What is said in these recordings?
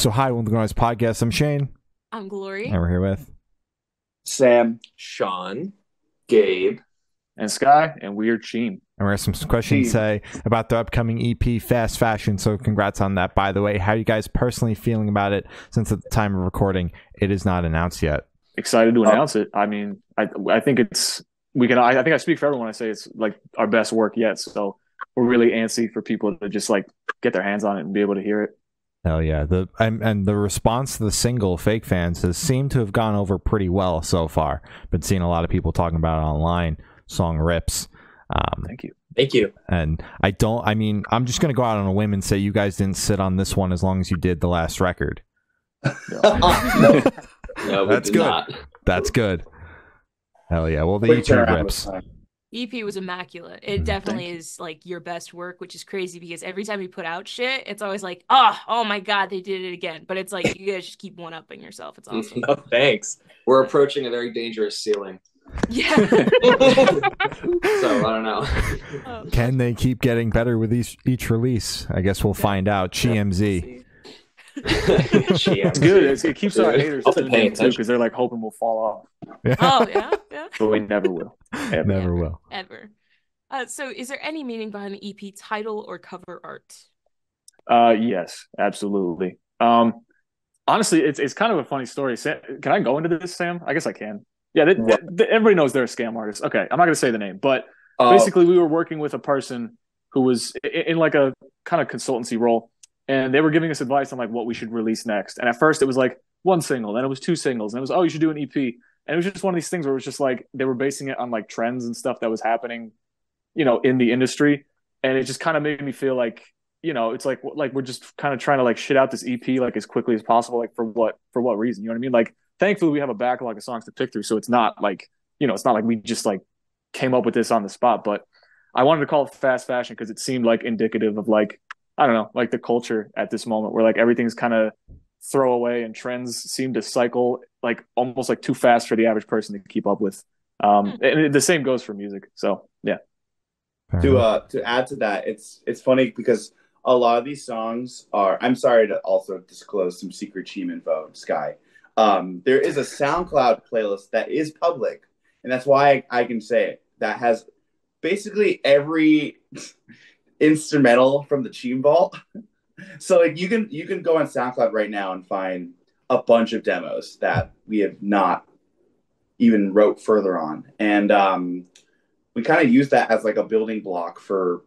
So hi, welcome to the Noise Podcast. I'm Shane. I'm Glory. And we're here with Sam, Sean, Gabe, and Sky, and we are Cheem. And we have some questions to say about the upcoming EP, Fast Fashion. So congrats on that, by the way. How are you guys personally feeling about it since at the time of recording, it is not announced yet? Excited to announce it. I mean, I think it's, I think I speak for everyone when I say it's like our best work yet. So we're really antsy for people to just like get their hands on it and be able to hear it. Hell yeah. And the response to the single, Fake Fans, has seemed to have gone over pretty well so far. Been seeing a lot of people talking about it online. Song rips. Thank you. thank you. And I'm just going to go out on a whim and say you guys didn't sit on this one as long as you did the last record. No, That's good. Not. That's good. Hell yeah. Well, the EP rips. EP was immaculate. It definitely is like your best work, which is crazy because every time you put out shit, it's always like, oh my God, they did it again. But it's like, you guys just keep one-upping yourself. It's awesome. No, thanks. We're approaching a very dangerous ceiling. Yeah. So I don't know. Can they keep getting better with each release? I guess we'll find out. GMZ. It's good. It keeps our haters tuned in too because they're like hoping we'll fall off. Oh, yeah. But we never will. Never will. Ever. So is there any meaning behind the EP title or cover art? Yes, absolutely. Honestly, it's kind of a funny story. Can I go into this, Sam? I guess I can. Yeah, everybody knows they're a scam artist. Okay, I'm not going to say the name, but basically we were working with a person who was in like a kind of consultancy role, and they were giving us advice on like what we should release next. And at first it was like one single, then it was two singles, and it was, oh, you should do an EP. And it was just one of these things where it was just like they were basing it on like trends and stuff that was happening, in the industry. And it just kind of made me feel like, it's like we're just kind of trying to like shit out this EP like as quickly as possible, like for what reason? You know what I mean? Like, thankfully we have a backlog of songs to pick through, so it's not like, it's not like we just like came up with this on the spot. But I wanted to call it Fast Fashion because it seemed like indicative of like, I don't know, like the culture at this moment where like everything's kind of throwaway and trends seem to cycle like almost like too fast for the average person to keep up with. And the same goes for music. So yeah. To add to that, it's funny because a lot of these songs are. I'm sorry to also disclose some secret Cheem info, Sky. There is a SoundCloud playlist that is public, and that's why I can say it. That has basically every instrumental from the Cheem Vault. So like you can go on SoundCloud right now and find a bunch of demos that we have not even wrote further on, and we kind of use that as like a building block for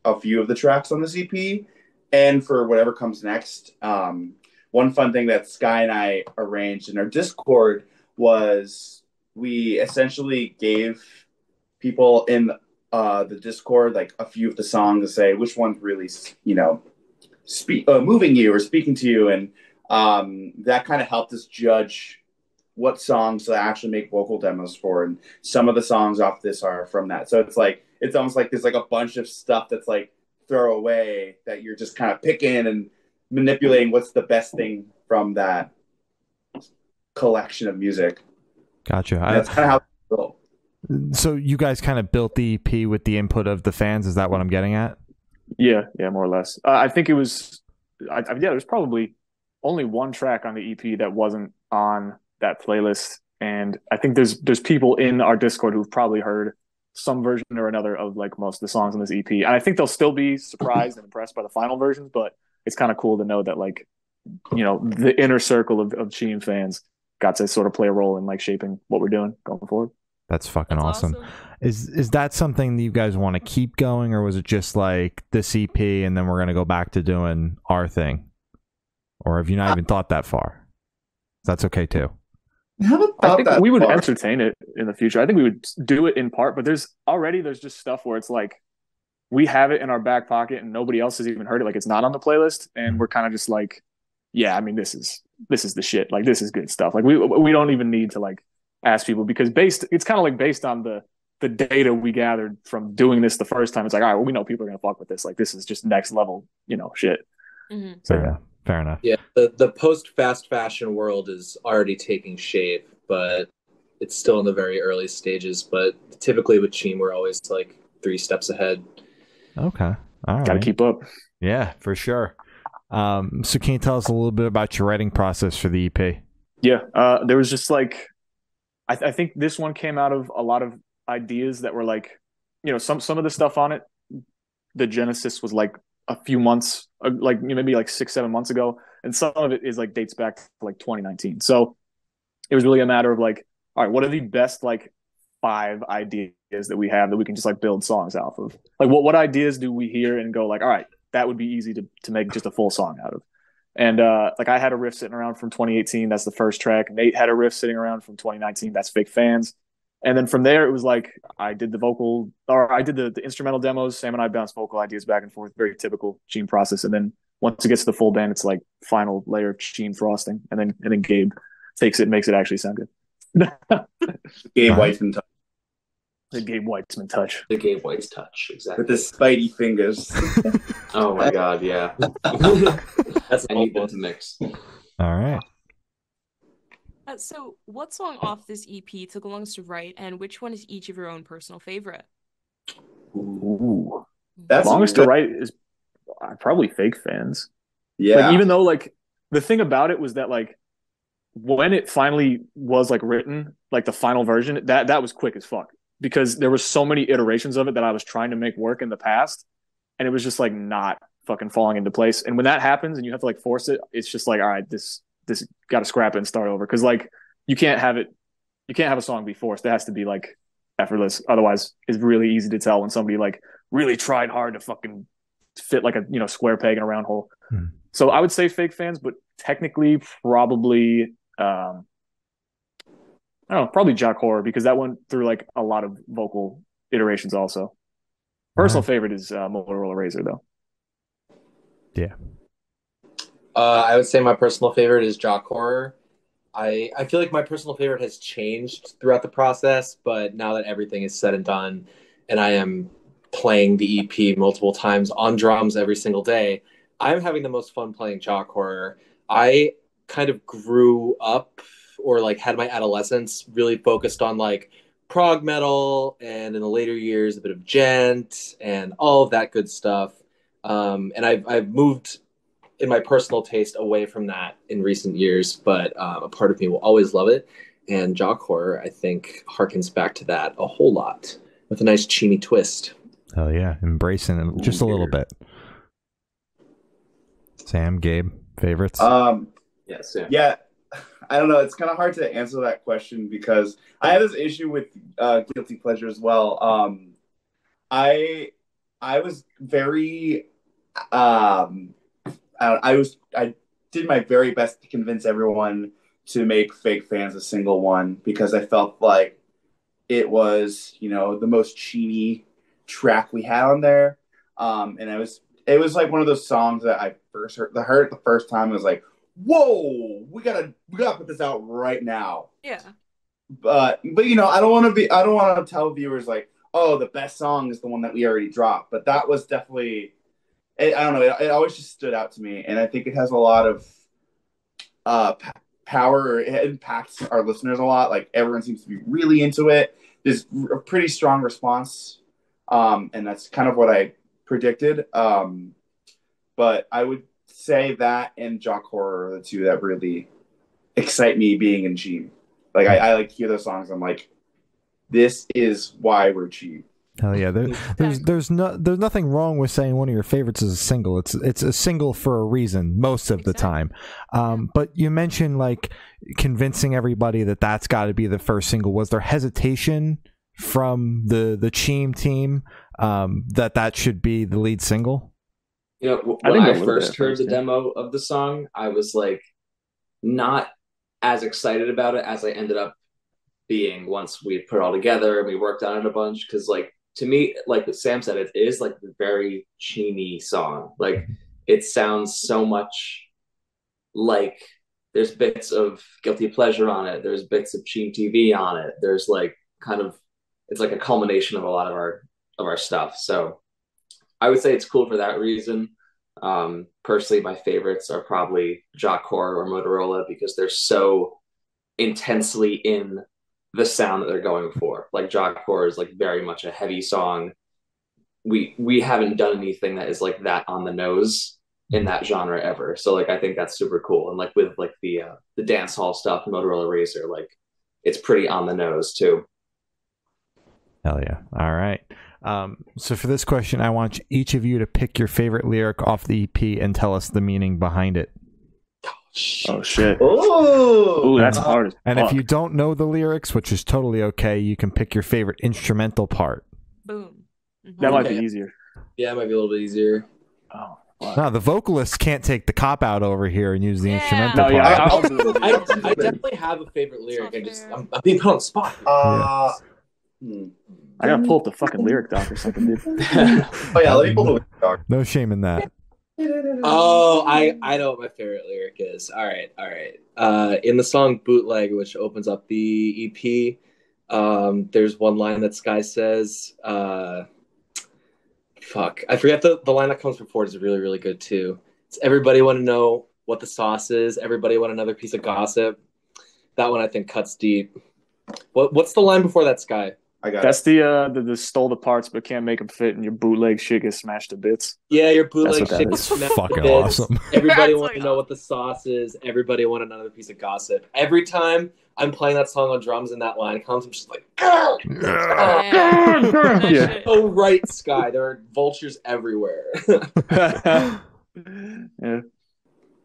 a few of the tracks on this EP and for whatever comes next. One fun thing that Sky and I arranged in our Discord was we essentially gave people in the Discord like a few of the songs to say which one's really moving you or speaking to you, and that kind of helped us judge what songs to actually make vocal demos for, and some of the songs off this are from that. So it's almost like there's like a bunch of stuff that's like throw away that you're just kind of picking and manipulating what's the best thing from that collection of music. Gotcha. That's kind of how it's built. So you guys kind of built the EP with the input of the fans. Is that what I'm getting at? Yeah, more or less. I think it was, there's probably only one track on the EP that wasn't on that playlist, and I think there's people in our Discord who've probably heard some version or another of like most of the songs on this EP, and I think they'll still be surprised and impressed by the final versions. But it's kind of cool to know that like, the inner circle of Cheem fans got to sort of play a role in like shaping what we're doing going forward. That's fucking awesome. Is that something that you guys want to keep going, or was it just like this EP and then we're going to go back to doing our thing? Or have you not even thought that far? That's okay too. I think we would entertain it in the future. I think we would do it in part, but there's just stuff where it's like we have it in our back pocket and nobody else has even heard it. Like it's not on the playlist, and we're kind of just like, yeah, I mean, this is the shit. Like this is good stuff. Like we don't even need to like ask people because it's kind of like based on the data we gathered from doing this the first time. It's like, all right, well, we know people are gonna fuck with this. Like this is just next level, shit. Mm-hmm. So yeah. Fair enough. Yeah, the post-fast fashion world is already taking shape, but it's still in the very early stages. But typically with Cheem, we're always like 3 steps ahead. Okay. All right. Got to keep up. Yeah, for sure. So can you tell us a little bit about your writing process for the EP? Yeah, there was just like I think this one came out of a lot of ideas that were like, some of the stuff on it. The genesis was like a few months, like maybe like 6-7 months ago, and some of it is like dates back to like 2019. So it was really a matter of like, all right, what are the best like 5 ideas that we have that we can just like build songs off of? Like what ideas do we hear and go like, all right, that would be easy to make just a full song out of. And like I had a riff sitting around from 2018. That's the first track. Nate had a riff sitting around from 2019. That's Fake Fans. And then from there, it was like I did the instrumental demos. Sam and I bounced vocal ideas back and forth. Very typical Cheem process. And then once it gets to the full band, it's like final layer of Cheem frosting. And then Gabe takes it and makes it actually sound good. Gabe Weitzman touch. The Gabe Weitzman touch. The Gabe White's touch, exactly. With his spidey fingers. Oh my god, yeah. That's I need that to mix. All right. So, what song off this EP took the longest to write, and which one is each of your own personal favorite? Ooh. That's longest to write is probably Fake Fans. Yeah. Like, even though like the thing about it was that like when it finally was like written, like the final version, that was quick as fuck because there were so many iterations of it that I was trying to make work in the past, and it was just like not fucking falling into place. And when that happens and you have to like force it, it's just like, all right, this got to scrap it and start over because like you can't have a song be forced. It has to be like effortless. Otherwise, it's really easy to tell when somebody like really tried hard to fucking fit like a square peg in a round hole. So I would say Fake Fans, but technically probably I don't know, probably Jock Horror because that went through like a lot of vocal iterations also. Personal favorite is Motorola Razor though. Yeah. I would say my personal favorite is Jock Horror. I feel like my personal favorite has changed throughout the process, but now that everything is said and done and I am playing the EP multiple times on drums every single day, I'm having the most fun playing Jock Horror. I kind of grew up or like had my adolescence really focused on like prog metal and in the later years a bit of gent and all of that good stuff. And I've moved in my personal taste away from that in recent years, but a part of me will always love it. And Jock Horror, I think, harkens back to that a whole lot with a nice cheemy twist. Oh yeah, embracing it just a little bit. Sam, Gabe, favorites? Yeah, Sam. Yeah, I don't know. It's kind of hard to answer that question because I have this issue with guilty pleasure as well. I was very I did my very best to convince everyone to make Fake Fans a single one because I felt like it was, the most cheesy track we had on there. And it was like one of those songs that I first heard it the first time. I was like, whoa, we gotta put this out right now. Yeah. But I don't want to tell viewers like, oh, the best song is the one that we already dropped. But that was definitely, I don't know, it always just stood out to me, and I think it has a lot of power. It impacts our listeners a lot. Like everyone seems to be really into it. There's a pretty strong response, and that's kind of what I predicted. But I would say that and Jock Horror are the two that really excite me being in Cheem. Like I like to hear those songs. I'm like, this is why we're Cheem. Hell yeah! There's nothing wrong with saying one of your favorites is a single. It's a single for a reason most of the time. But you mentioned like convincing everybody that that's got to be the first single. Was there hesitation from the Cheem team that should be the lead single? When I first heard the demo of the song, I was like not as excited about it as I ended up being once we put it all together and we worked on it a bunch. Because like to me, like what Sam said, it is like a very Cheemy song. Like it sounds so much like there's bits of Guilty Pleasure on it. There's bits of Cheem TV on it. There's like kind of, it's like a culmination of a lot of our stuff. So I would say it's cool for that reason. Personally, my favorites are probably Jock Horror or Motorola because they're so intensely in the sound that they're going for. Like Jock Horror is like very much a heavy song. We haven't done anything that is like that on the nose in that genre ever. So like I think that's super cool. And like with like the dance hall stuff, Motorola Razr, like it's pretty on the nose too. Hell yeah. All right. So for this question, I want each of you to pick your favorite lyric off the EP and tell us the meaning behind it. Oh shit! Ooh, that's hard. And if you don't know the lyrics, which is totally okay, you can pick your favorite instrumental part. Boom. That might be easier. Yeah, it might be a little bit easier. Oh. No, the vocalists can't take the cop out over here and use the instrumental part. I definitely have a favorite lyric. I'm being put on the spot. I gotta pull up the fucking lyric doc or something, dude. Oh yeah, let me pull the lyric doc. No shame in that. Oh, I know what my favorite lyric is. All right. In the song "Bootleg," which opens up the EP, there's one line that Sky says. Fuck, I forget the line that comes before. Is really, really good too. It's everybody want to know what the sauce is. Everybody want another piece of gossip. That one I think cuts deep. What's the line before that, Sky? That's the stole the parts but can't make them fit, and your bootleg shit gets smashed to bits. Yeah, your bootleg shit gets smashed to bits. Awesome. Everybody want to know what the sauce is. Everybody want another piece of gossip. Every time I'm playing that song on drums and that line comes, I'm just like, yeah. Oh right, Sky. There are vultures everywhere. Yeah.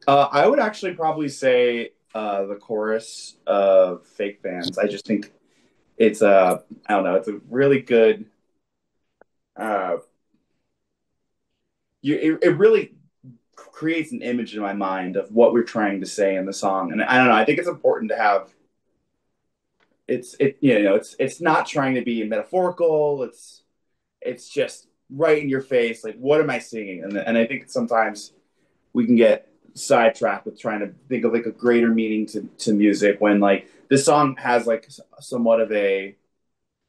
I would actually probably say the chorus of Fake Fans. I just think it's I don't know, it's a really good it really creates an image in my mind of what we're trying to say in the song. And I don't know, I think it's important to have it's not trying to be metaphorical, it's just right in your face, like what am I singing? And I think sometimes we can get sidetracked with trying to think of like a greater meaning to music when like this song has like somewhat of a,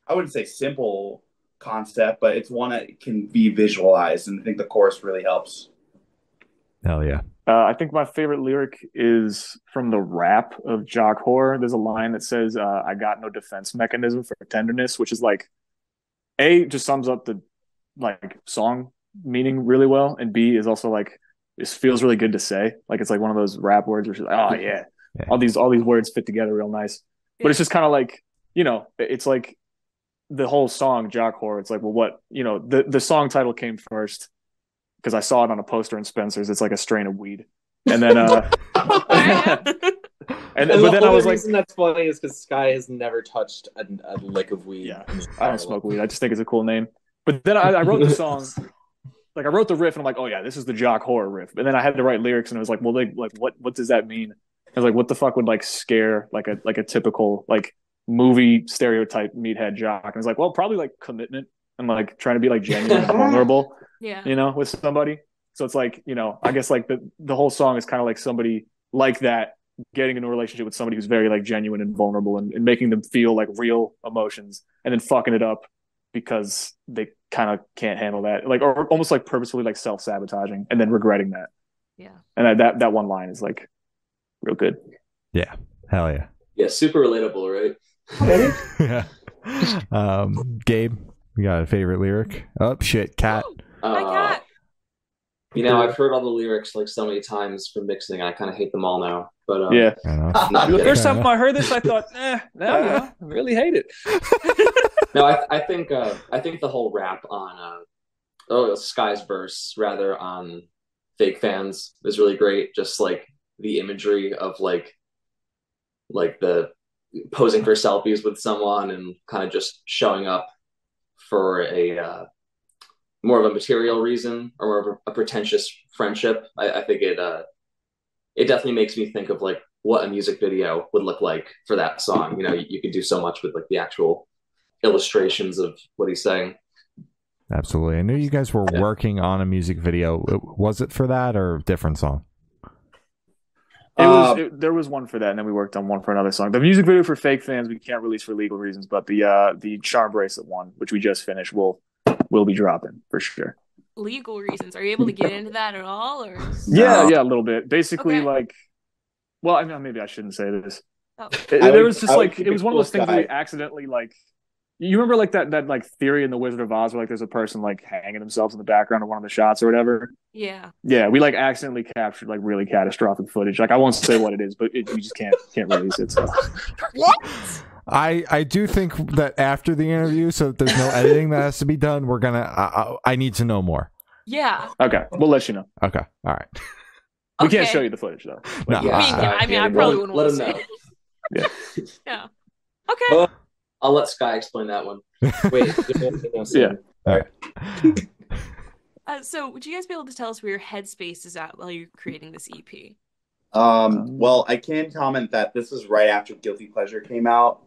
I wouldn't say simple concept, but it's one that can be visualized, and I think the chorus really helps. Hell yeah. I think my favorite lyric is from the rap of Jock Horror. There's a line that says, I got no defense mechanism for tenderness, which is like, A, just sums up the like song meaning really well, and B is also like, this feels really good to say. Like it's like one of those rap words where she's like, oh yeah. All these words fit together real nice. But it's just kind of like, it's like the whole song Jock Horror. It's like, well, what, the song title came first because I saw it on a poster in Spencer's. It's like a strain of weed. And then but then I was like, the reason that's funny is because Sky has never touched a lick of weed. Yeah, I don't smoke weed. I just think it's a cool name. But then I wrote the song. Like I wrote the riff and I'm like, oh yeah, this is the Jock Horror riff. And then I had to write lyrics and it was like, well, like what does that mean? I was like, what the fuck would like scare like a typical like movie stereotype meathead jock? And I was like, well, probably like commitment and like trying to be like genuine and vulnerable, with somebody. So it's like, I guess like the whole song is kind of like somebody like that getting into a relationship with somebody who's very like genuine and vulnerable and making them feel like real emotions and then fucking it up because they kind of can't handle that, like, or almost like purposefully like self-sabotaging and then regretting that. Yeah. And that one line is like real good. Yeah. Hell yeah. Yeah. Super relatable, right? Yeah. Gabe, you got a favorite lyric? Oh shit, Cat. Hi, Cat. I've heard all the lyrics like so many times from mixing. I kind of hate them all now. But yeah. The first time I heard this, I thought, I really hate it. No, I think the whole rap on Sky's verse rather on Fake Fans is really great. Just like the imagery of like the posing for selfies with someone and kind of just showing up for a more of a material reason or more of a pretentious friendship. I think it definitely makes me think of like what a music video would look like for that song. You could do so much with like the actual illustrations of what he's saying. Absolutely. I knew you guys were working on a music video. Was it for that or a different song? There was one for that, and then we worked on one for another song. The music video for Fake Fans we can't release for legal reasons, but the Charm Bracelet one, which we just finished, will be dropping for sure. Legal reasons. Are you able to get into that at all? Or yeah, a little bit. Basically, like, well, I mean, maybe I shouldn't say this. Oh. There was just like it was one of those things where we accidentally like You remember like that like theory in The Wizard of Oz where like there's a person like hanging themselves in the background of one of the shots or whatever? Yeah. Yeah, we like accidentally captured like really catastrophic footage. Like I won't say what it is, but we just can't release it. So What? I do think that after the interview, so there's no editing that has to be done. We're gonna. I need to know more. Yeah. Okay, we'll let you know. Okay, all right. We can't show you the footage though. No. Yeah, I mean, I probably wouldn't let want him to know. Yeah. Yeah. Okay. I'll let Sky explain that one. Wait, Yeah. All right. So, would you guys be able to tell us where your headspace is at while you're creating this EP? Well, I can comment that this was right after Guilty Pleasure came out.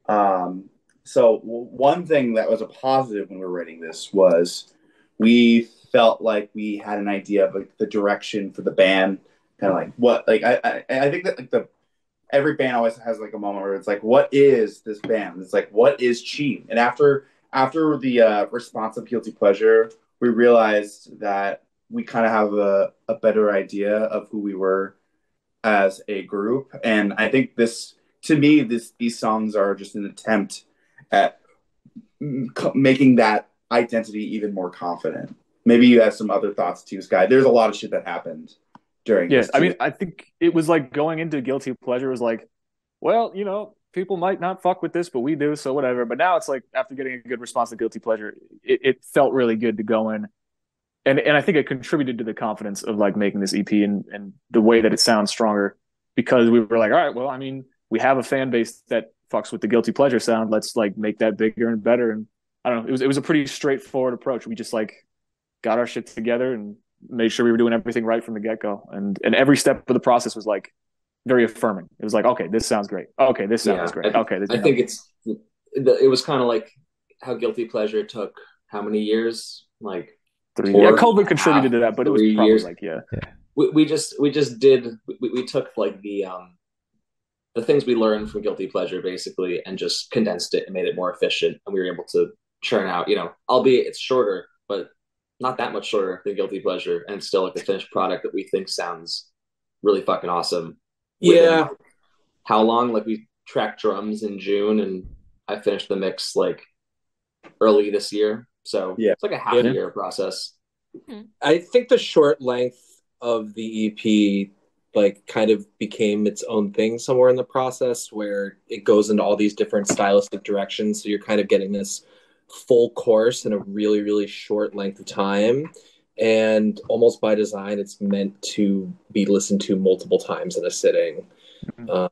So one thing that was a positive when we were writing this was we felt like we had an idea of like the direction for the band, kind of like what, like I think that like every band always has like a moment where it's like, what is this band? It's like, what is Cheem? And after the response of Guilty Pleasure, we realized that we kind of have a better idea of who we were as a group. And I think these songs are just an attempt at making that identity even more confident. Maybe you have some other thoughts too, Sky. There's a lot of shit that happened during this. I mean, I think it was like going into Guilty Pleasure was like, well, you know, people might not fuck with this, but we do, so whatever. But now it's like after getting a good response to Guilty Pleasure, it felt really good to go in. And I think it contributed to the confidence of like making this EP and the way that it sounds stronger, because we were like, all right, well, I mean, we have a fan base that fucks with the Guilty Pleasure sound. Let's like make that bigger and better. And I don't know, it was a pretty straightforward approach. We just like got our shit together and made sure we were doing everything right from the get-go. And every step of the process was like very affirming. It was like, okay, this sounds great. Okay, this sounds great. Okay, I think it was kind of like how Guilty Pleasure took how many years? Like 3 years. Yeah, COVID contributed to that, but it was probably years. Like, yeah. We took like the things we learned from Guilty Pleasure basically and just condensed it and made it more efficient, and we were able to churn out, you know, albeit it's shorter, but not that much shorter than Guilty Pleasure, and still like the finished product that we think sounds really fucking awesome. Yeah. How long? Like we tracked drums in June and I finished the mix like early this year. So yeah, it's like a half a year process. I think the short length of the EP like kind of became its own thing somewhere in the process, where it goes into all these different stylistic directions. So you're kind of getting this full course in a really, really short length of time. And almost by design, it's meant to be listened to multiple times in a sitting, or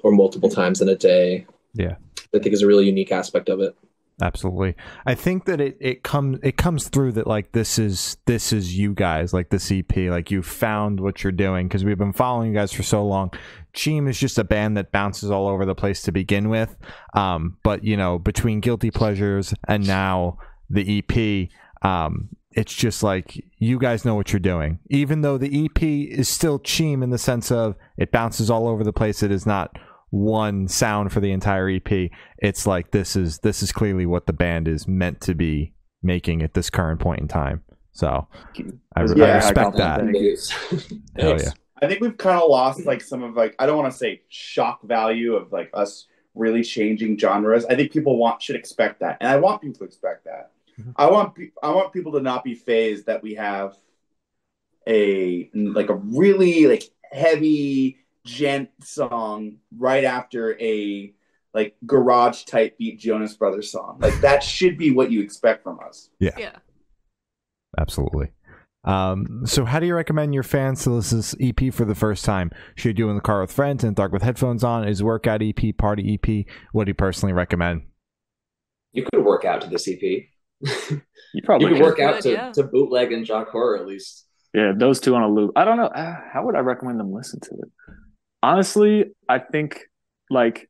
multiple times in a day. Yeah, I think is a really unique aspect of it. Absolutely. I think that it comes through that like this is you guys, like this EP, like you found what you're doing, because we've been following you guys for so long. Cheem is just a band that bounces all over the place to begin with, but you know, between Guilty Pleasures and now the EP, it's just like you guys know what you're doing, even though the EP is still Cheem in the sense of it bounces all over the place. It is not one sound for the entire EP. It's like this is clearly what the band is meant to be making at this current point in time. So I respect that. Hell yeah. I think we've kind of lost like some of like, I don't want to say shock value of like us really changing genres. I think people should expect that, and I want people to expect that. I want people to not be phased that we have a really like heavy gent song right after a like garage type beat Jonas Brothers song. Like that should be what you expect from us. Yeah. Absolutely. So how do you recommend your fans to listen to this EP for the first time? Should you do it in the car with friends, in the dark with headphones on? Is workout EP, party EP? What do you personally recommend? You could work out to this EP. You could work out to Bootleg and Jock Horror at least. Yeah, those two on a loop. I don't know. How would I recommend them listen to it? Honestly, I think like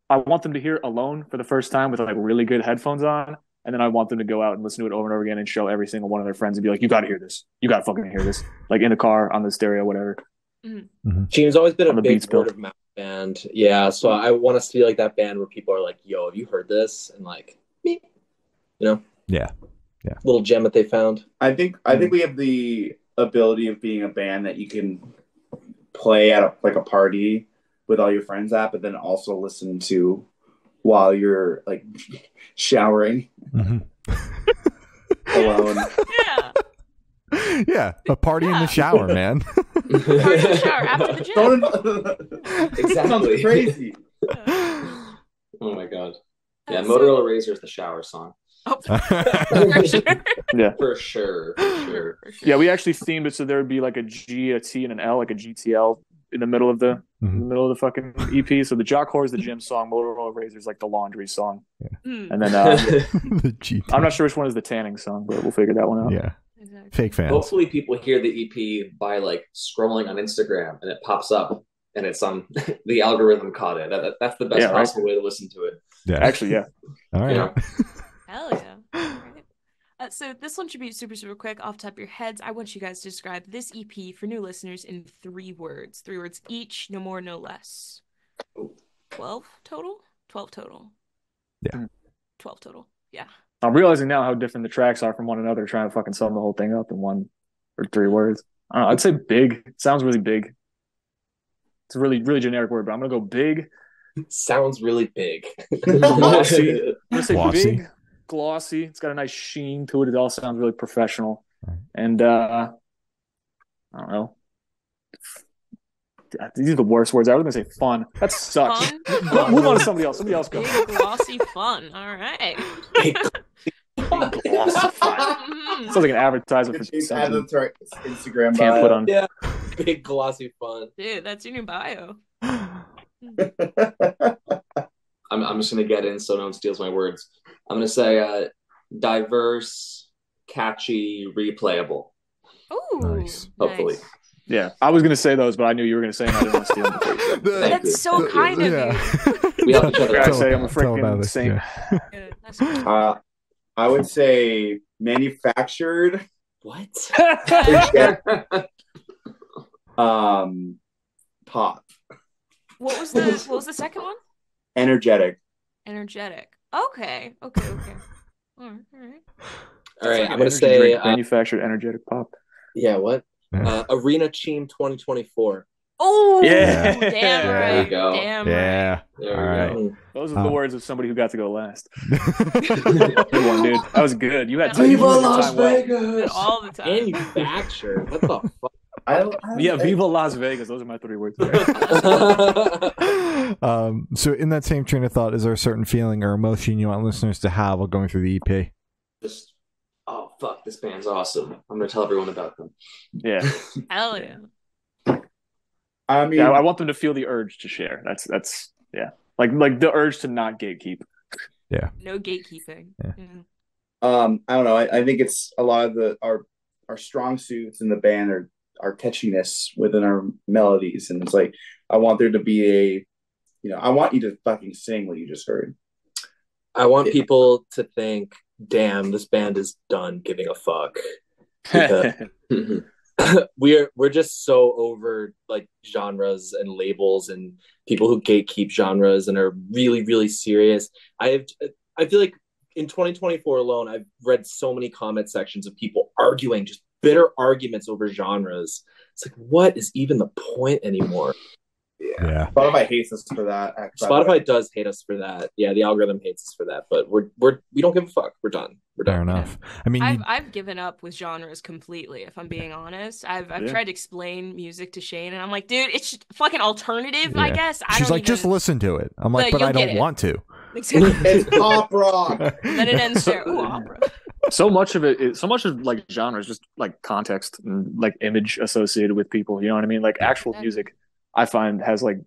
I want them to hear Alone for the first time with like really good headphones on, and then I want them to go out and listen to it over and over again and show every single one of their friends and be like, "You got to hear this. You got to fucking hear this." Like in the car, on the stereo, whatever. Cheem's always been a big word of mouth band. Yeah, so I want us to be like that band where people are like, "Yo, have you heard this?" And like, me, you know. Yeah. Little gem that they found. I think we have the ability of being a band that you can play at a party with all your friends at, but then also listen to while you're like showering alone. Yeah. Yeah, a party in the shower, man. Party in the shower after the gym. Exactly. Sounds crazy. Oh my god. Yeah, Motorola Razor is the shower song. Oh, for sure. Yeah, for sure. Yeah, we actually themed it so there would be like a G, a T, and an L, like a GTL in the middle of the fucking EP. So the Jock Whore is the gym song, Motorola Razor is like the laundry song, and then The GT. I'm not sure which one is the tanning song, but we'll figure that one out. Yeah, Exactly. fake fans. Hopefully people hear the EP by like scrolling on Instagram and it pops up and it's on the algorithm caught it. That's the best possible way to listen to it. Yeah, actually, yeah. All right. Yeah. Hell yeah. All right. So this one should be super, super quick off the top of your heads. I want you guys to describe this EP for new listeners in 3 words. 3 words each, no more, no less. 12 total? 12 total. Yeah. 12 total. Yeah. I'm realizing now how different the tracks are from one another, trying to fucking sum the whole thing up in 1 or 3 words. I don't know, I'd say big. It sounds really big. It's a really, really generic word, but I'm going to go big. Sounds really big. Glossy. I'm going to say Glossy. big, glossy. It's got a nice sheen to it. It all sounds really professional. And I don't know. These are the worst words. I was going to say fun. That sucks. Fun? Move on to somebody else. Somebody else go. Big, glossy fun. All right. Big glossy fun. Sounds like an advertisement for Add something. them to our Instagram Can't bio. put on. Yeah, big glossy fun. Dude, that's in your bio. I'm just gonna get in so no one steals my words. I'm gonna say diverse, catchy, replayable. Ooh, Nice. Hopefully. nice. Yeah, I was going to say those, but I knew you were going to say them. I didn't want to steal them before you said them. Thank you. That's so kind of you. We help each other I out. say I'm a Tell about freaking it, saint. yeah. Good. That's good. I would say manufactured, What? pop, What was the second one? energetic. Energetic. Okay. All right. All right, Like I'm an gonna energy say drink, manufactured energetic pop. yeah. What? Yeah. Arena Cheem 2024. Oh, Yeah. damn There right. you go. Damn Yeah. There All we right. go. Those are the words of somebody who got to go last. Good Right. one, dude. That was good. You had Viva you used your Las time well. Right. All the time. Manufactured. What the fuck? Yeah, Viva Las Vegas. Those are my 3 words. So in that same train of thought, is there a certain feeling or emotion you want listeners to have while going through the EP? Just, oh fuck, this band's awesome. I'm gonna tell everyone about them. Yeah. Hell yeah. I mean, Yeah, I want them to feel the urge to share. That's yeah. Like the urge to not gatekeep. No gatekeeping. Yeah. I don't know. I think it's a lot of our strong suits in the band are our catchiness within our melodies, and it's like I want there to be I want you to fucking sing what you just heard. I want people to think, damn, this band is done giving a fuck. Because we're just so over like genres and labels and people who gatekeep genres and are really, really serious. I feel like in 2024 alone, I've read so many comment sections of people arguing, just bitter arguments over genres. It's like, what is even the point anymore? Yeah. Spotify hates us for that. Spotify does hate us for that. Yeah, the algorithm hates us for that. But we don't give a fuck. We're done. We're done. Fair enough. I mean, I've given up with genres completely, if I'm being honest. I've tried to explain music to Shane, and I'm like, dude, it's just fucking alternative, I guess. She's like, just listen to it. I'm like, but I don't want to. Exactly. It's pop rock. Then it ends there. Ooh, opera. So much of like genre is just like context and like image associated with people. You know what I mean? Like actual music, I find has like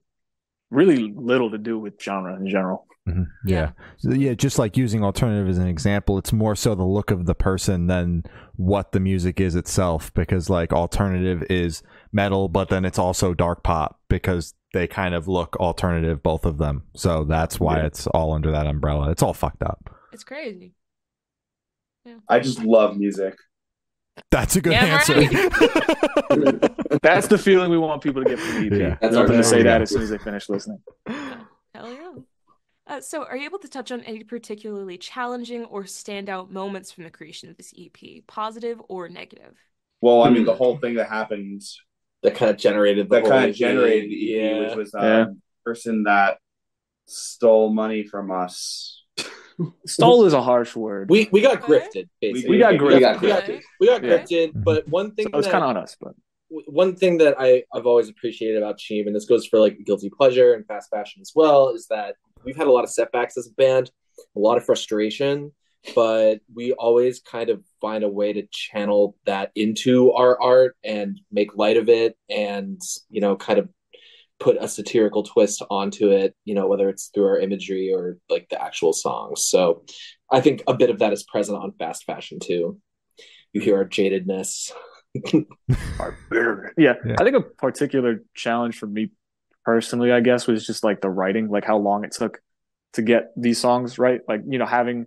really little to do with genre in general. Mm-hmm. Yeah. Just like using alternative as an example, it's more so the look of the person than what the music is itself, because like alternative is metal, but then it's also dark pop because they kind of look alternative, both of them. So that's why it's all under that umbrella. It's all fucked up. It's crazy. Yeah. I just love music. That's a good answer. Right. That's the feeling we want people to get from the EP. Yeah. That's I want them to say Yeah. that as soon as they finish listening. Hell yeah. So are you able to touch on any particularly challenging or standout moments from the creation of this EP, positive or negative? Well, I mean, the whole thing that happened That kind of generated the that whole kind of EP. generated the EP, which was a person that stole money from us. Stole is a harsh word. We got grifted, basically. We got grifted. We got grifted, but one thing so it's kind of on us, but one thing that I've always appreciated about Cheem, and this goes for like guilty pleasure and fast fashion as well, is that we've had a lot of setbacks as a band, a lot of frustration, but we always kind of find a way to channel that into our art and make light of it, and kind of put a satirical twist onto it, whether it's through our imagery or like the actual songs. So I think a bit of that is present on fast fashion too. You hear our jadedness. Our bitterness. Yeah. I think a particular challenge for me personally, I guess, was just like the writing, like how long it took to get these songs right. Like, having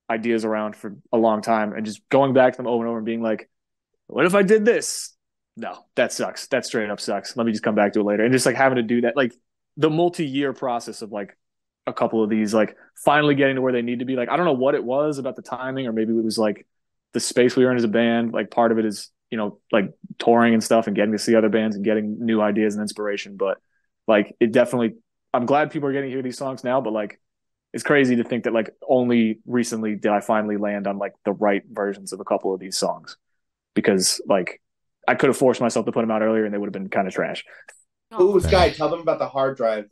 ideas around for a long time and just going back to them over and over and being like, what if I did this? No, that sucks. That straight up sucks. Let me just come back to it later. And just like having to do that, like the multi-year process of like a couple of these, like finally getting to where they need to be. Like, I don't know what it was about the timing, or maybe it was like the space we were in as a band. Like part of it is, like touring and stuff and getting to see other bands and getting new ideas and inspiration. But like it definitely, I'm glad people are getting to hear these songs now, but like it's crazy to think that like only recently did I finally land on like the right versions of a couple of these songs, because like I could have forced myself to put them out earlier and they would have been kind of trash. Oh, Sky, tell them about the hard drive.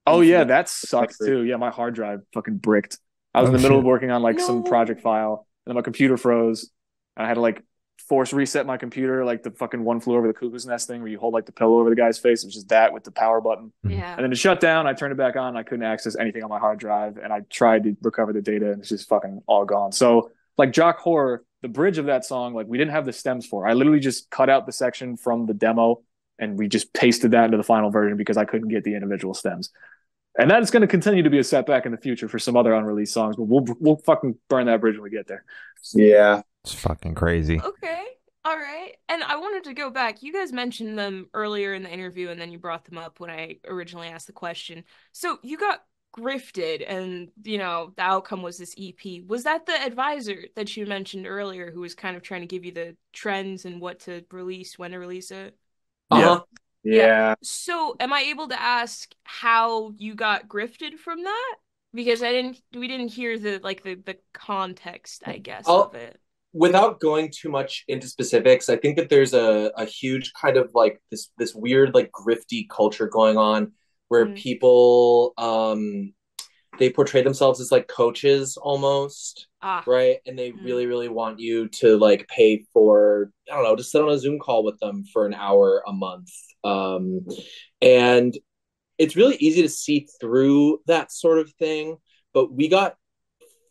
Oh yeah, that sucks too. Yeah, my hard drive fucking bricked. I was in the middle of working on like some project file, and then my computer froze, and I had to like force reset my computer, like the fucking One Flew Over the Cuckoo's Nest thing where you hold like the pillow over the guy's face. It was just that with the power button. Yeah. And then it shut down. I turned it back on. I couldn't access anything on my hard drive, and I tried to recover the data, and it's just fucking all gone. So like Jock Horror, the bridge of that song, like we didn't have the stems for. I literally just cut out the section from the demo and we just pasted that into the final version because I couldn't get the individual stems. And that is going to continue to be a setback in the future for some other unreleased songs, but we'll fucking burn that bridge when we get there. Yeah. It's fucking crazy. Okay. All right. And I wanted to go back. You guys mentioned them earlier in the interview, and then you brought them up when I originally asked the question. So you got grifted, and, the outcome was this EP. Was that the advisor that you mentioned earlier who was kind of trying to give you the trends and what to release, when to release it? Uh-huh. Yeah. So am I able to ask how you got grifted from that? Because we didn't hear the context, I guess, of it. Without going too much into specifics, I think that there's a huge kind of like this weird like grifty culture going on where people they portray themselves as like coaches almost, right? And they really, really want you to like pay for, I don't know, to sit on a Zoom call with them for an hour a month. And it's really easy to see through that sort of thing, but we got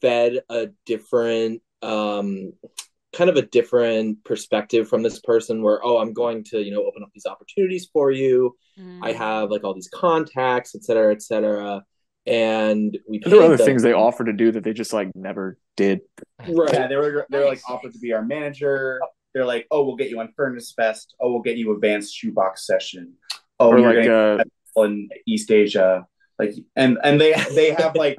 fed a different kind of a different perspective from this person where, I'm going to, open up these opportunities for you. I have like all these contacts, et cetera, et cetera. And there were other things they offered to do that they just like never did. Right. Yeah, they were like offered to be our manager. They're like, we'll get you on Furnace Fest. We'll get you advanced shoebox session. Or you're like in East Asia. Like, and they have like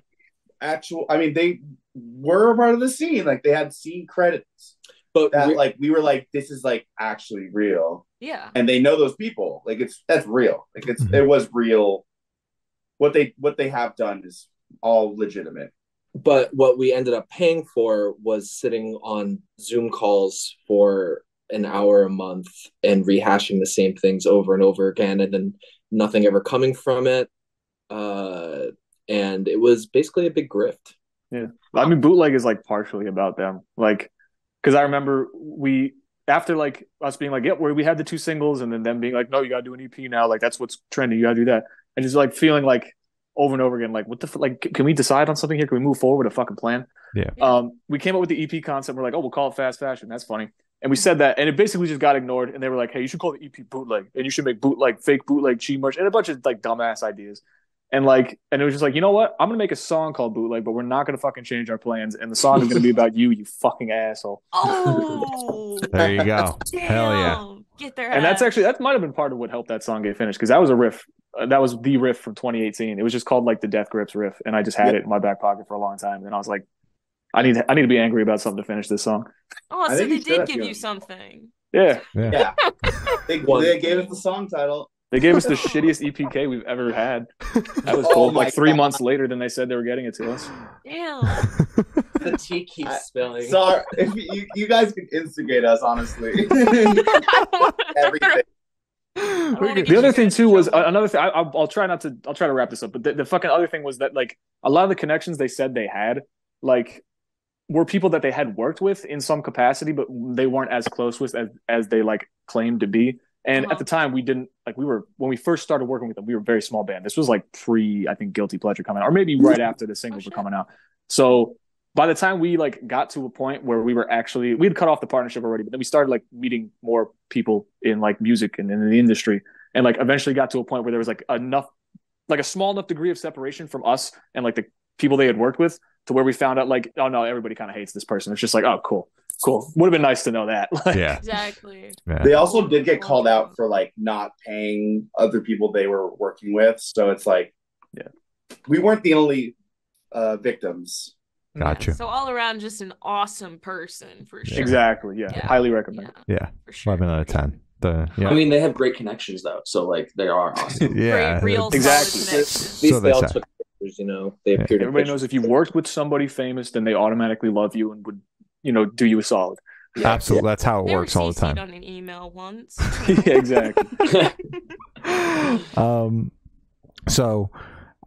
actual. I mean, they were a part of the scene. Like they had scene credits, but that we were like, this is like actually real. Yeah. And they know those people. Like that's real. Like it was real. What they have done is all legitimate. But what we ended up paying for was sitting on Zoom calls for an hour a month and rehashing the same things over and over again, and then nothing ever coming from it. And it was basically a big grift. Yeah. I mean, Bootleg is like partially about them. Like, because I remember after like us being like, we had the 2 singles, and then them being like, no, you gotta do an EP now. Like that's what's trending. You gotta do that. And just like feeling like over and over again, like what the like, can we decide on something here? Can we move forward with a fucking plan? Yeah. We came up with the EP concept. We're like, we'll call it Fast Fashion. That's funny. And we said that, and it basically just got ignored. And they were like, hey, you should call the EP Bootleg, and you should make fake bootleg Cheem merch, and a bunch of like dumbass ideas. And it was just like, you know what? I'm gonna make a song called Bootleg, but we're not gonna fucking change our plans. And the song is gonna be about you fucking asshole. Oh, there you go. Damn. Hell yeah! Get their and ass. that might have been part of what helped that song get finished, because that was a riff. That was the riff from 2018. It was just called like the Death Grips riff, and I just had it in my back pocket for a long time. And I was like, I need to be angry about something to finish this song. Oh, so they did give you something. Yeah. They gave us the song title. They gave us the shittiest EPK we've ever had. I was told like 3 months later than they said they were getting it to us. Damn. The tea keeps spilling. Sorry, if you guys can instigate us, honestly. Everything. The other thing too was another thing. I'll try to wrap this up. But the fucking other thing was that like a lot of the connections they said they had like were people that they had worked with in some capacity, but they weren't as close with as they like claimed to be. And at the time, we didn't like when we first started working with them, we were a very small band. This was like I think Guilty Pleasure coming out, or maybe right after the singles were coming out. So by the time we like got to a point where we'd cut off the partnership already, but then we started like meeting more people in like music and in the industry, and like eventually got to a point where there was like a small enough degree of separation from us and like the people they had worked with to where we found out like, oh no, everybody kind of hates this person. It's just like, oh, cool. Would have been nice to know that. Yeah, exactly. Yeah. They also did get called out for like not paying other people they were working with. So it's like, we weren't the only victims. Gotcha. So all around, just an awesome person for sure. Exactly. Yeah. Highly recommend. Yeah. For sure. 11 out of 10. I mean, they have great connections though, so like they are awesome. Yeah. Great, real exactly. So they all took pictures, they appeared. Everybody knows if you worked with somebody famous, then they automatically love you and would, do you a solid. Yeah. Absolutely. That's how it they works all the time. On an email once. Yeah, exactly. So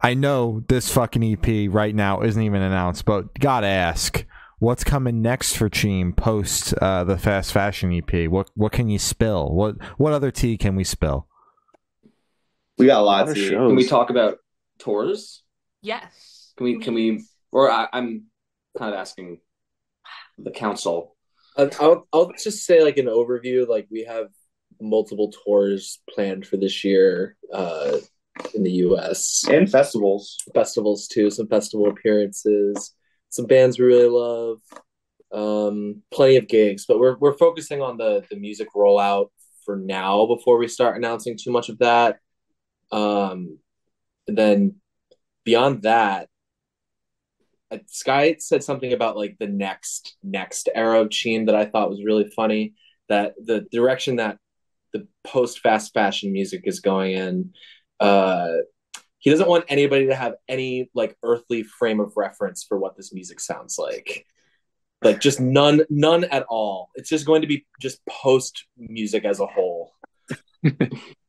I know this fucking EP right now isn't even announced, but gotta ask, what's coming next for Cheem post the Fast Fashion EP? What can you spill? What other tea can we spill? We got lots of shows. Can we talk about tours? Yes. Can we? Or I'm kind of asking the council. I'll just say like an overview. Like we have multiple tours planned for this year in the U.S. and festivals too. Some festival appearances. Some bands we really love. Plenty of gigs, but we're focusing on the music rollout for now before we start announcing too much of that. And then beyond that, Sky said something about like the next era of Cheem that I thought was really funny. That the direction that the post fast fashion music is going in, he doesn't want anybody to have any like earthly frame of reference for what this music sounds like just none at all. It's just going to be just post music as a whole.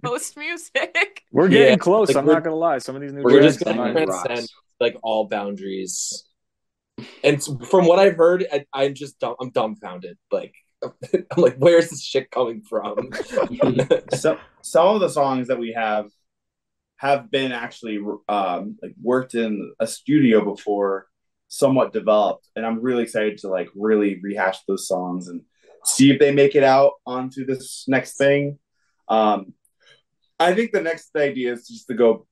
Post music. We're getting close. Like, I'm not gonna lie. Some of these new we're just gonna transcend like all boundaries. And from what I've heard, I'm dumbfounded. Like, I'm like, where's this shit coming from? So some of the songs that we have been actually like worked in a studio before, somewhat developed, and I'm really excited to like really rehash those songs and see if they make it out onto this next thing. I think the next idea is just to go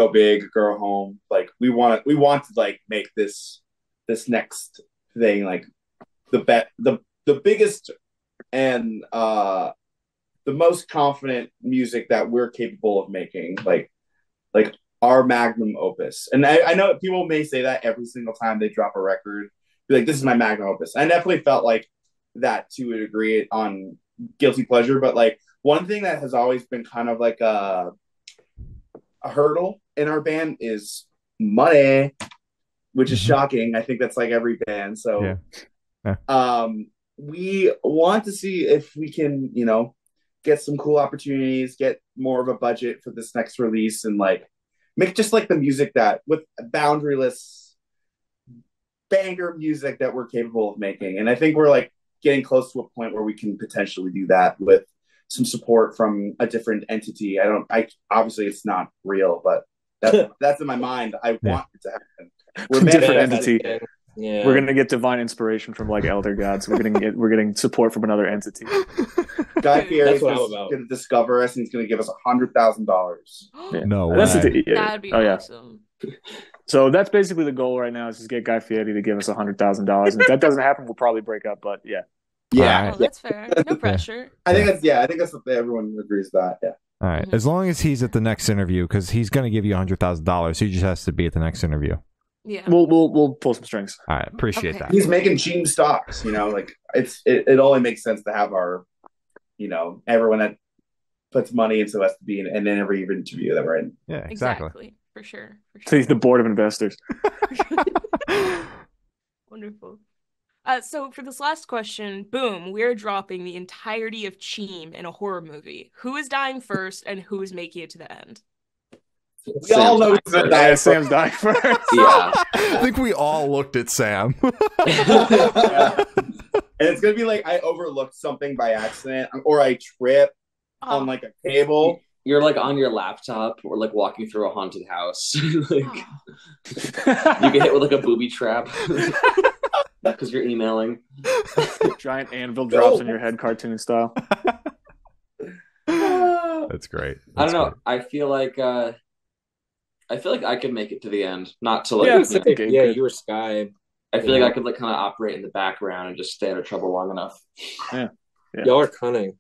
big, go home. Like we want to like make this next thing like the biggest and the most confident music that we're capable of making, like our magnum opus. And I know people may say that every single time they drop a record, be like, this is my magnum opus. I definitely felt like that to a degree on Guilty Pleasure, but like one thing that has always been kind of like a hurdle in our band is money, which is shocking. I think that's like every band. So we want to see if we can, get some cool opportunities, get more of a budget for this next release, and like make just like the music that with boundaryless banger music that we're capable of making. And I think we're like getting close to a point where we can potentially do that with some support from a different entity. I obviously it's not real, but that's in my mind. I want it to happen. We're a different entity. Yeah. We're gonna get divine inspiration from like elder gods. We're getting support from another entity. Guy Fieri is gonna discover us and he's gonna give us $100,000. No that's way. That'd be awesome. So that's basically the goal right now is just get Guy Fieri to give us $100,000. And if that doesn't happen, we'll probably break up. But yeah. Oh, that's fair. No pressure. I think that's what everyone agrees with that. Yeah. All right. As long as he's at the next interview, because he's gonna give you $100,000, he just has to be at the next interview. Yeah, we'll pull some strings. All right, appreciate that. He's making Cheem stocks, like it only makes sense to have our, everyone that puts money into us to be in every interview that we're in. Yeah, exactly. For sure. So he's the board of investors. Wonderful. So for this last question, boom, we're dropping the entirety of Cheem in a horror movie. Who is dying first and who is making it to the end? We all know who's gonna die. Sam's dying first. Yeah. I think we all looked at Sam. Yeah. And it's gonna be like I overlooked something by accident, or I trip on like a cable. You're like on your laptop or like walking through a haunted house. Like, you get hit with like a booby trap because you're emailing. Giant anvil drops on your head, cartoon style. That's great. I don't know. I feel like I could make it to the end. Not to like you were Sky. I feel like I could like kind of operate in the background and just stay out of trouble long enough. Yeah. Y'all are cunning.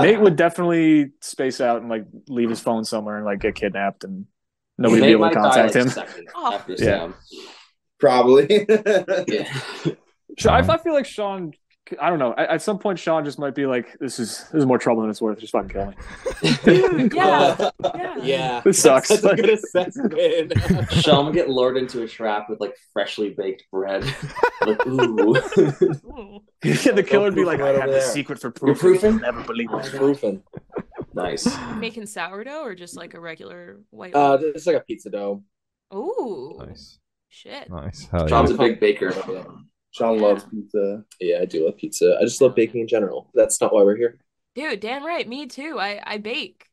Nate would definitely space out and like leave his phone somewhere and like get kidnapped and nobody would be able to contact him. After Sam. Probably. Yeah. I feel like Sean. I don't know. At some point, Sean just might be like, "This is more trouble than it's worth. Just fucking kill me." Yeah. This sucks. That's a good assessment. Sean would get lured into a trap with like freshly baked bread. Like, ooh. The killer would be like, "I have the secret for proof. You're proofing? Never believe it." Proofing. Nice. Making sourdough or just like a regular white? It's like a pizza dough. Ooh. Nice. Shit. Nice. Hell Sean's yeah. a big baker. Sean loves pizza. Yeah, I do love pizza. I just love baking in general. That's not why we're here. Dude, damn right. Me too. I bake.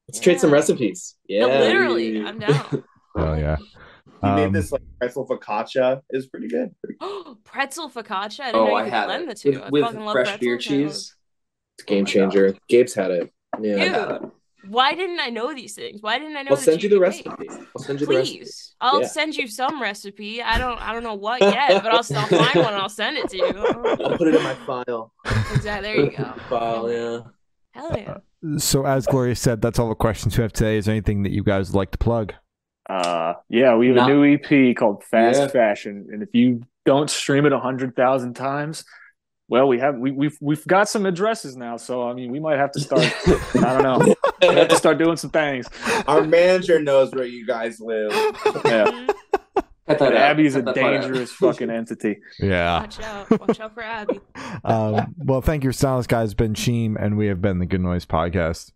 Let's trade some recipes. Yeah. No, literally. I'm down. Oh yeah. He made this like pretzel focaccia. It was pretty good. Pretzel focaccia. I didn't know you could blend the two. I with fucking love fresh pretzels. beer cheese. It's a game changer. Gabe's had it. Yeah. Dude, why didn't I know these things? Why didn't I know? I'll send you the recipe. I'll send you the recipe. Please. I'll send you some recipe. I don't know what yet, but I'll find one and I'll send it to you. I'll put it in my file. Exactly. There you go. File, yeah. Hell yeah. So as Gloria said, that's all the questions we have today. Is there anything that you guys would like to plug? Yeah, we have a new EP called Fast Fashion, and if you don't stream it 100,000 times, well, we've got some addresses now, so I mean, we might have to start. I don't know. We have to start doing some things. Our manager knows where you guys live. Yeah. Abby's a dangerous fucking entity. Yeah. Watch out for Abby. Well, thank you for silence, guys. It's been Cheem, and we have been the Good Noise Podcast.